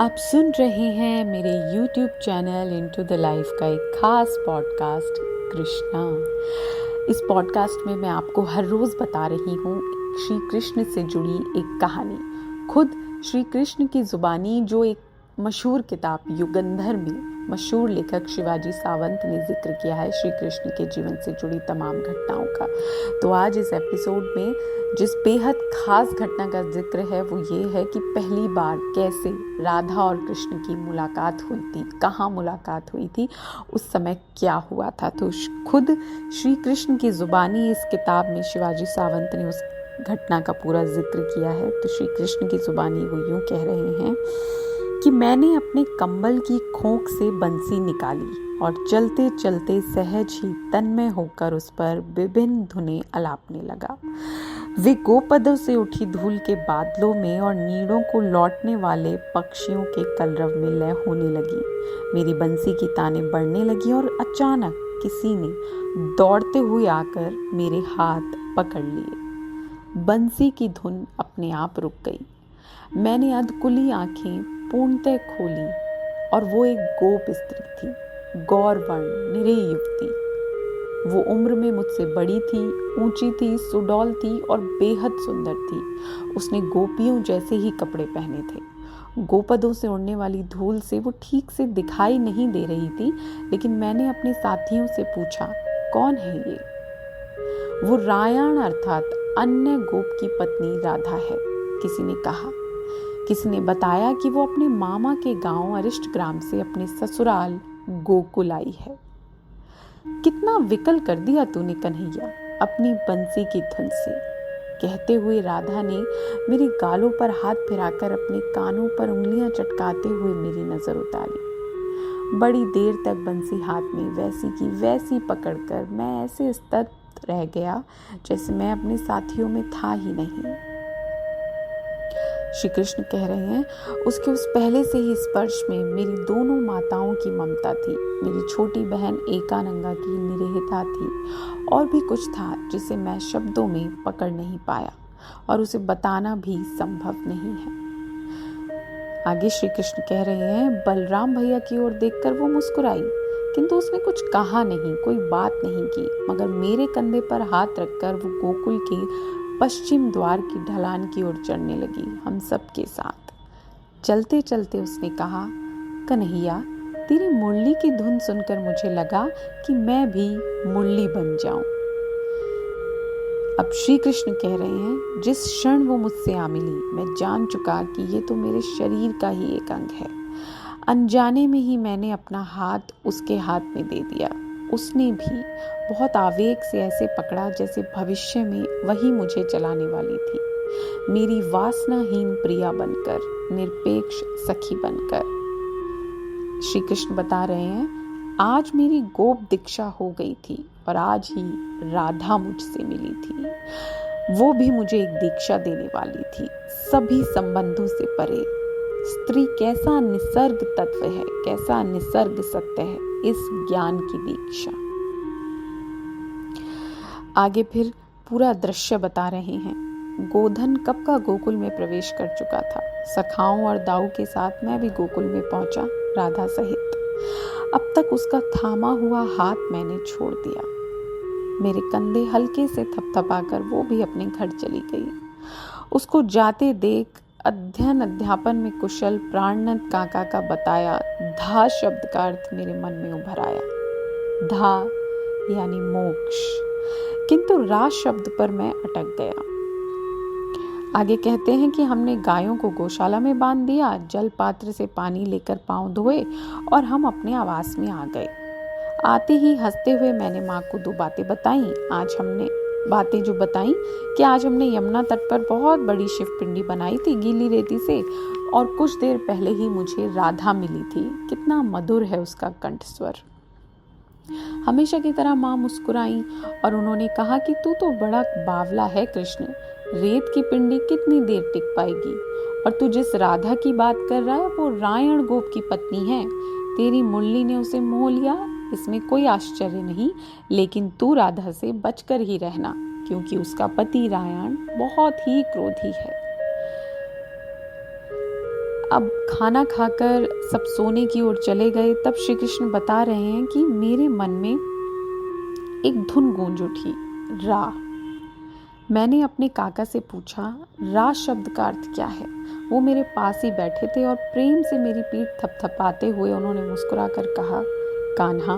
आप सुन रहे हैं मेरे YouTube channel into the life का एक खास पॉडकास्ट कृष्णा। इस पॉडकास्ट में मैं आपको हर रोज़ बता रही हूँ श्री कृष्ण से जुड़ी एक कहानी, खुद श्री कृष्ण की ज़ुबानी, जो एक मशहूर किताब युगंधर में मशहूर लेखक शिवाजी सावंत ने जिक्र किया है श्री कृष्ण के जीवन से जुड़ी तमाम घटनाओं का। तो आज इस एपिसोड में जिस बेहद खास घटना का जिक्र है वो ये है कि पहली बार कैसे राधा और कृष्ण की मुलाकात हुई थी, कहाँ मुलाकात हुई थी, उस समय क्या हुआ था। तो खुद श्री कृष्ण की ज़ुबानी इस किताब में शिवाजी सावंत ने उस घटना का पूरा जिक्र किया है। तो श्री कृष्ण की ज़ुबानी वो यूँ कह रहे हैं कि मैंने अपने कंबल की खोंक से बंसी निकाली और चलते चलते सहज ही तन्मय होकर उस पर विभिन्न धुनें अलापने लगा। वे गोपदों से उठी धूल के बादलों में और नीड़ों को लौटने वाले पक्षियों के कलरव में लय होने लगी। मेरी बंसी की तानें बढ़ने लगी और अचानक किसी ने दौड़ते हुए आकर मेरे हाथ पकड़ लिए। बंसी की धुन अपने आप रुक गई। मैंने अधकुली आंखें पूर्णतः खोली और वो एक गोप स्त्री थी, गौरवर्ण निरीह युवती। वो उम्र में मुझसे बड़ी थी, ऊंची थी, सुडौल थी और बेहद सुंदर थी। उसने गोपियों जैसे ही कपड़े पहने थे। गोपदों से उड़ने वाली धूल से वो ठीक से दिखाई नहीं दे रही थी, लेकिन मैंने अपने साथियों से पूछा, कौन है ये? वो रायण अर्थात अन्य गोप की पत्नी राधा है, किसी ने कहा। किसी ने बताया कि वो अपने मामा के गांव अरिष्ट ग्राम से अपने ससुराल गोकुल आई है। कितना विकल कर दिया तूने कन्हैया अपनी बंसी की धुन से, कहते हुए राधा ने मेरे गालों पर हाथ फिराकर अपने कानों पर उंगलियां चटकाते हुए मेरी नजर उतारी। बड़ी देर तक बंसी हाथ में वैसी की वैसी पकड़कर मैं ऐसे स्तब्ध रह गया जैसे मैं अपने साथियों में था ही नहीं। श्री कृष्ण कह रहे हैं, उसके उस पहले से ही स्पर्श में मेरी दोनों माताओं की ममता थी। मेरी छोटी बहन एकानंगा की निरीहता थी और भी कुछ था जिसे मैं शब्दों में पकड़ नहीं पाया और उसे बताना भी संभव नहीं है। आगे श्री कृष्ण कह रहे हैं, बलराम भैया की ओर देखकर वो मुस्कुराई, किंतु उसने कुछ कहा नहीं, कोई बात नहीं की, मगर मेरे कंधे पर हाथ रखकर वो गोकुल के पश्चिम द्वार की ढलान की ओर चढ़ने लगी, हम सब के साथ। चलते चलते उसने कहा, कन्हैया, तेरी मुरली की धुन सुनकर मुझे लगा कि मैं भी मुरली बन जाऊं। अब श्री कृष्ण कह रहे हैं, जिस क्षण वो मुझसे आ मिली, मैं जान चुका कि ये तो मेरे शरीर का ही एक अंग है। अनजाने में ही मैंने अपना हाथ उसके हाथ में दे दिया। उसने भी बहुत आवेग से ऐसे पकड़ा जैसे भविष्य में वही मुझे चलाने वाली थी, मेरी वासनाहीन प्रिया बनकर, निरपेक्ष सखी बनकर। श्री कृष्ण बता रहे हैं, आज मेरी गोप दीक्षा हो गई थी और आज ही राधा मुझसे मिली थी। वो भी मुझे एक दीक्षा देने वाली थी, सभी संबंधों से परे। स्त्री कैसा निसर्ग तत्व है, कैसा निसर्ग सत्य है, इस ज्ञान की दीक्षा। आगे फिर पूरा दृश्य बता रहे हैं। गोधन कब का गोकुल में प्रवेश कर चुका था। सखाओं और दाऊ के साथ मैं भी गोकुल में पहुंचा, राधा सहित। अब तक उसका थामा हुआ हाथ मैंने छोड़ दिया। मेरे कंधे हल्के से थपथपाकर वो भी अपने घर चली गई। उसको जाते देख अध्ययन अध्यापन में कुशल प्राणनाथ काका का बताया धा शब्द का अर्थ मेरे मन में उभर आया। धा यानी मोक्ष, किंतु रा शब्द पर मैं अटक गया। आगे कहते हैं कि हमने गायों को गौशाला में बांध दिया, जल पात्र से पानी लेकर पांव धोए और हम अपने आवास में आ गए। आते ही हंसते हुए मैंने माँ को दो बातें बताई। आज हमने यमुना तट पर बहुत बड़ी शिव पिंडी बनाई थी गीली रेती से, और कुछ देर पहले ही मुझे राधा मिली थी। कितना मधुर है उसका कंठ स्वर। हमेशा की तरह माँ मुस्कुराई और उन्होंने कहा कि तू तो बड़ा बावला है कृष्ण, रेत की पिंडी कितनी देर टिक पाएगी, और तू जिस राधा की बात कर रहा है वो रायण गोप की पत्नी है। तेरी मुरली ने उसे मोह लिया, इसमें कोई आश्चर्य नहीं, लेकिन तू राधा से बचकर ही रहना, क्योंकि उसका पति रायण बहुत ही क्रोधी है। अब खाना खाकर सब सोने की ओर चले गए, तब श्री कृष्ण बता रहे हैं कि मेरे मन में एक धुन गूंज उठी, रा। मैंने अपने काका से पूछा, रा शब्द का अर्थ क्या है? वो मेरे पास ही बैठे थे और प्रेम से मेरी पीठ थपथपाते हुए उन्होंने मुस्कुराकर कहा, कान्हा,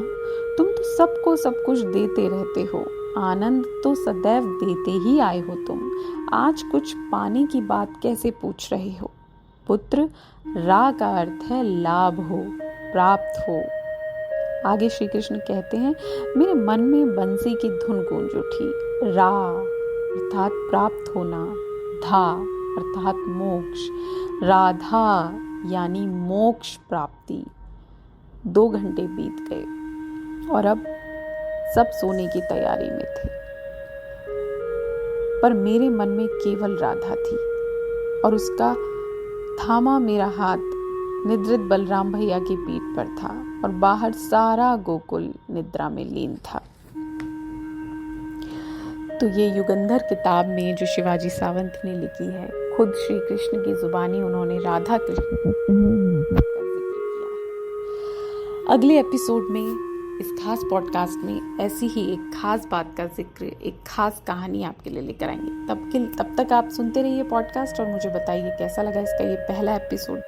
तुम तो सबको सब कुछ देते रहते हो, आनंद तो सदैव देते ही आए हो तुम। आज कुछ पाने की बात कैसे पूछ रहे हो? पुत्र, रा का अर्थ है लाभ हो, प्राप्त हो। आगे श्री कृष्ण कहते हैं, मेरे मन में बंसी की धुन गूंज उठी, रा अर्थात प्राप्त होना, धा अर्थात मोक्ष, राधा यानी मोक्ष प्राप्ति। 2 घंटे बीत गए और अब सब सोने की तैयारी में थे, पर मेरे मन में केवल राधा थी और उसका थामा मेरा हाथ निद्रित बलराम भैया की पीठ पर था और बाहर सारा गोकुल निद्रा में लीन था। तो ये युगंधर किताब में जो शिवाजी सावंत ने लिखी है, खुद श्री कृष्ण की जुबानी उन्होंने राधा कृष्ण का जिक्र किया है। अगले एपिसोड में, इस खास पॉडकास्ट में, ऐसी ही एक खास बात का जिक्र, एक खास कहानी आपके लिए लेकर आएंगे। तब तक आप सुनते रहिए पॉडकास्ट और मुझे बताइए कैसा लगा इसका ये पहला एपिसोड।